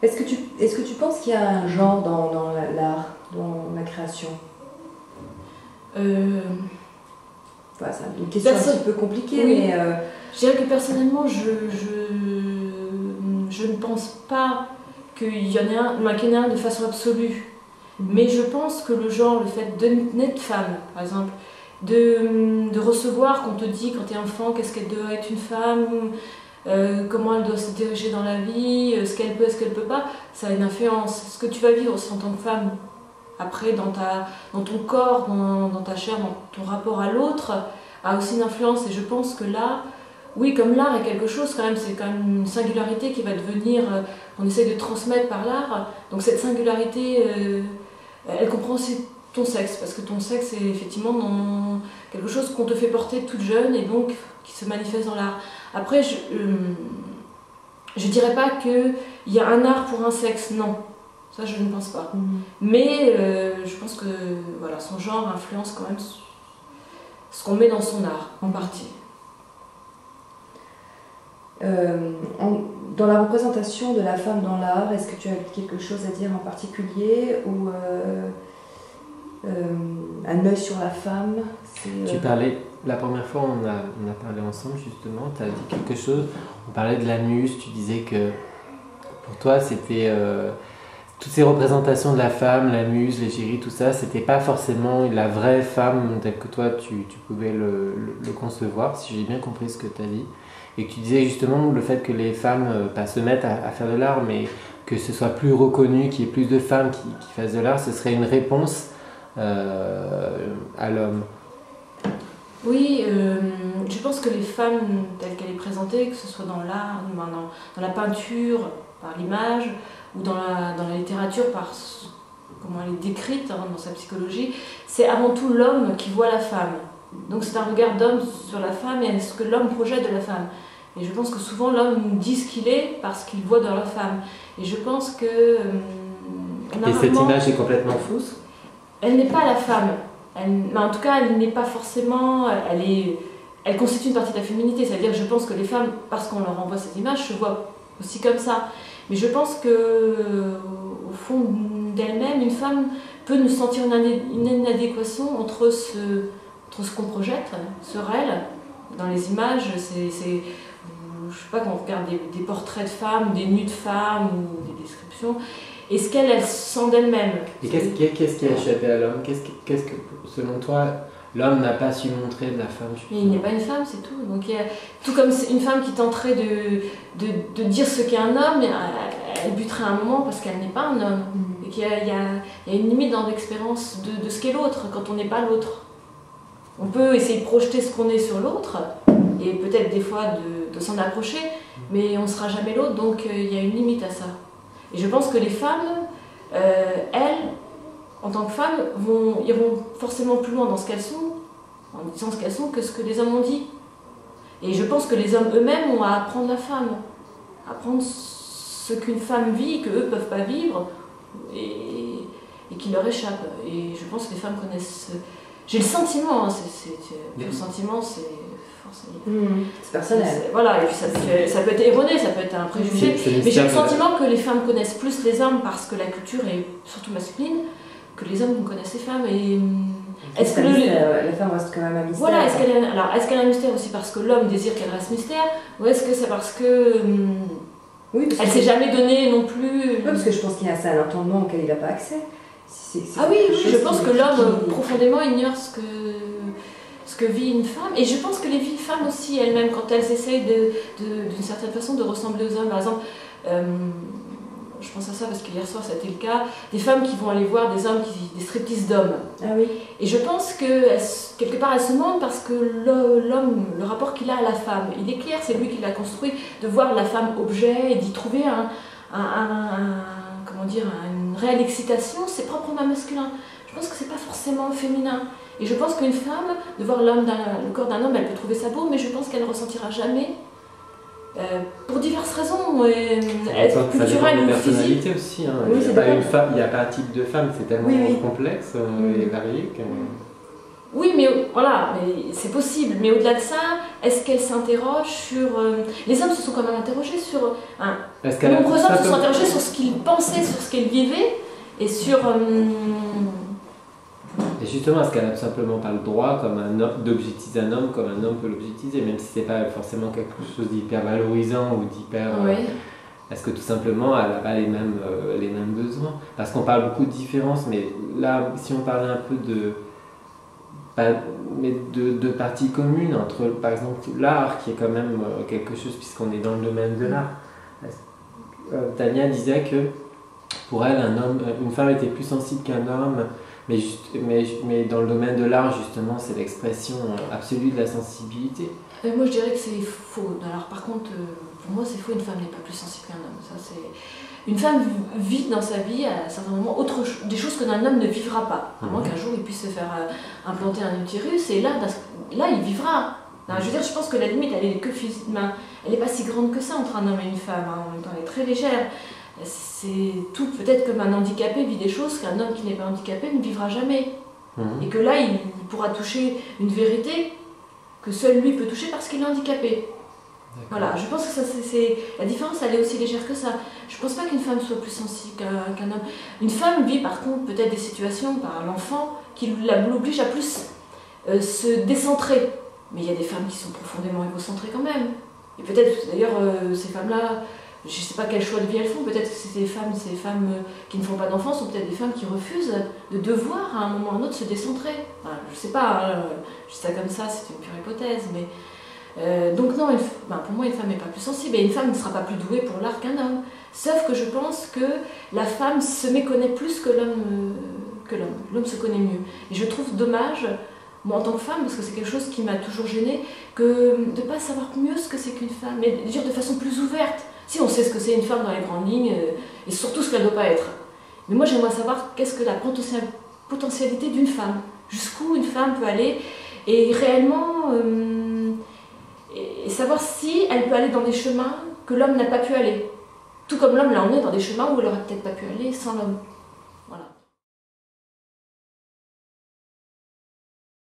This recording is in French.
Est-ce que tu penses qu'il y a un genre dans l'art, dans la création? Enfin, c'est une question un petit peu compliquée, oui. mais... Je dirais que personnellement, je ne pense pas qu'il y en ait un de façon absolue. Mais je pense que le genre, le fait de naître femme, par exemple, de recevoir qu'on te dit quand tu es enfant qu'est-ce qu'elle doit être une femme, comment elle doit se diriger dans la vie, ce qu'elle peut, ce qu'elle peut pas, ça a une influence. Ce que tu vas vivre en tant que femme, après dans ton corps, dans ta chair, dans ton rapport à l'autre, a aussi une influence. Et je pense que là, oui, comme l'art est quelque chose quand même, c'est quand même une singularité qui va devenir, on essaie de transmettre par l'art. Donc cette singularité, elle comprend aussi ton sexe, parce que ton sexe est effectivement dans quelque chose qu'on te fait porter toute jeune et donc qui se manifeste dans l'art. Après, je dirais pas qu'il y a un art pour un sexe, non. Ça, je ne pense pas. Mais je pense que voilà, son genre influence quand même ce qu'on met dans son art, en partie. Dans la représentation de la femme dans l'art, est-ce que tu as quelque chose à dire en particulier ou un œil sur la femme? Tu parlais, la première fois on a parlé ensemble justement, tu as dit quelque chose, on parlait de la muse, tu disais que pour toi c'était toutes ces représentations de la femme, la muse, l'égérie, tout ça, c'était pas forcément la vraie femme telle que toi tu pouvais le concevoir, si j'ai bien compris ce que tu as dit. Et que tu disais justement le fait que les femmes pas se mettent à faire de l'art, mais que ce soit plus reconnu, qu'il y ait plus de femmes qui fassent de l'art, ce serait une réponse à l'homme. Oui, je pense que les femmes telles qu'elles est présentée, que ce soit dans l'art, dans la peinture, par l'image, ou dans la littérature, par comment elle est décrite dans sa psychologie, c'est avant tout l'homme qui voit la femme. Donc c'est un regard d'homme sur la femme et ce que l'homme projette de la femme. Et je pense que souvent l'homme dit ce qu'il est parce qu'il voit dans la femme. Et je pense que... et cette image est complètement fausse? Elle n'est pas la femme. Mais en tout cas, elle n'est pas forcément... Elle constitue une partie de la féminité. C'est-à-dire je pense que les femmes, parce qu'on leur envoie cette image, se voient aussi comme ça. Mais je pense que au fond d'elle-même, une femme peut nous sentir une inadéquation entre ce qu'on projette sur elle. Dans les images, je sais pas, quand on regarde des portraits de femmes, des nus de femmes ou des descriptions, et ce qu'elle sent d'elle-même. Et qu'est-ce qui a échappé à l'homme? Qu'est-ce que, selon toi, l'homme n'a pas su montrer de la femme? Il n'est pas une femme, c'est tout. Donc, tout comme une femme qui tenterait de dire ce qu'est un homme, elle buterait à un moment parce qu'elle n'est pas un homme. Et qu'il y a une limite dans l'expérience de ce qu'est l'autre, quand on n'est pas l'autre. On peut essayer de projeter ce qu'on est sur l'autre, et peut-être des fois de s'en approcher, mais on ne sera jamais l'autre, donc il y a une limite à ça. Et je pense que les femmes, elles, en tant que femmes, iront forcément plus loin dans ce qu'elles sont, en disant ce qu'elles sont, que ce que les hommes ont dit. Et je pense que les hommes eux-mêmes ont à apprendre la femme, apprendre ce qu'une femme vit, qu'eux ne peuvent pas vivre, et qui leur échappe. Et je pense que les femmes connaissent... J'ai le sentiment, le sentiment c'est forcément... c'est personnel. Voilà, et puis ça peut être erroné, ça peut être un préjugé, mais j'ai le sentiment que les femmes connaissent plus les hommes parce que la culture est surtout masculine, que les hommes connaissent les femmes. Et est-ce que la femme reste quand même un mystère? Voilà, est-ce qu'elle a un mystère aussi parce que l'homme désire qu'elle reste mystère, ou est-ce que c'est parce que... oui, elle ne s'est jamais donnée non plus... Oui, parce que je pense qu'il y a un entendement auquel il n'a pas accès. Ah oui, je pense que l'homme profondément ignore ce que vit une femme. Et je pense que les femmes aussi, elles-mêmes, quand elles essayent d'une certaine façon de ressembler aux hommes, par exemple, je pense à ça parce qu'hier soir c'était le cas, des femmes qui vont aller voir des hommes, des striptease d'hommes. Ah oui. Et je pense que quelque part elles se mentent parce que l'homme, le rapport qu'il a à la femme, il est clair, c'est lui qui l'a construit, de voir la femme objet et d'y trouver comment dire, une réelle excitation, c'est proprement masculin. Je pense que c'est pas forcément féminin. Et je pense qu'une femme, de voir le corps d'un homme, elle peut trouver ça beau, mais je pense qu'elle ne ressentira jamais. Pour diverses raisons, culturelles ou physiques. Aussi, hein. Oui, il n'y a pas un type de femme, c'est tellement complexe et varié que... Oui, mais voilà, mais c'est possible. Mais au-delà de ça, est-ce qu'elle s'interroge sur... Les hommes se sont quand même interrogés sur... nombreux hommes se sont interrogés sur ce qu'ils pensaient, sur ce qu'ils vivaient, et sur... Et justement, est-ce qu'elle n'a tout simplement pas le droit d'objectiver un homme comme un homme peut l'objectiver, même si c'est pas forcément quelque chose d'hyper valorisant ou d'hyper... Oui. Est-ce que tout simplement elle n'a pas les mêmes besoins? Parce qu'on parle beaucoup de différences, mais là, si on parlait un peu de parties communes entre, par exemple, l'art, qui est quand même quelque chose, puisqu'on est dans le domaine de l'art. Tania disait que pour elle, une femme était plus sensible qu'un homme, mais dans le domaine de l'art, justement, c'est l'expression absolue de la sensibilité. Moi, je dirais que c'est faux. Alors, par contre, pour moi, c'est faux. Une femme n'est pas plus sensible qu'un homme. Ça, c'est... Une femme vit dans sa vie, à certains moments, des choses qu'un homme ne vivra pas. À moins qu'un jour, il puisse se faire implanter un utérus, et là, il vivra. Non, je veux dire, je pense que la limite, elle est que physiquement. Elle n'est pas si grande que ça entre un homme et une femme. Hein. En même temps, elle est très légère. C'est tout peut-être comme un handicapé vit des choses qu'un homme qui n'est pas handicapé ne vivra jamais. Et que là, il pourra toucher une vérité que seul lui peut toucher parce qu'il est handicapé. Voilà, je pense que la différence, elle est aussi légère que ça. Je pense pas qu'une femme soit plus sensible qu'un homme. Une femme vit par contre peut-être des situations par l'enfant qui l'oblige à plus se décentrer. Mais il y a des femmes qui sont profondément égocentrées quand même. Et peut-être d'ailleurs ces femmes-là, je ne sais pas quel choix de vie elles font, peut-être que ces femmes qui ne font pas d'enfants sont peut-être des femmes qui refusent de devoir à un moment ou à un autre se décentrer. Enfin, je ne sais pas, je dis ça comme ça, c'est une pure hypothèse, mais... donc non, pour moi une femme n'est pas plus sensible, et une femme ne sera pas plus douée pour l'art qu'un homme. Sauf que je pense que la femme se méconnaît plus que l'homme. L'homme se connaît mieux. Et je trouve dommage, moi en tant que femme, parce que c'est quelque chose qui m'a toujours gênée, que de ne pas savoir mieux ce que c'est qu'une femme, mais de dire de façon plus ouverte. Si on sait ce que c'est une femme dans les grandes lignes, et surtout ce qu'elle ne doit pas être. Mais moi j'aimerais savoir qu'est-ce que la potentialité d'une femme, jusqu'où une femme peut aller, et réellement... et savoir si elle peut aller dans des chemins que l'homme n'a pas pu aller. Tout comme l'homme l'a emmené dans des chemins où elle n'aurait peut-être pas pu aller sans l'homme.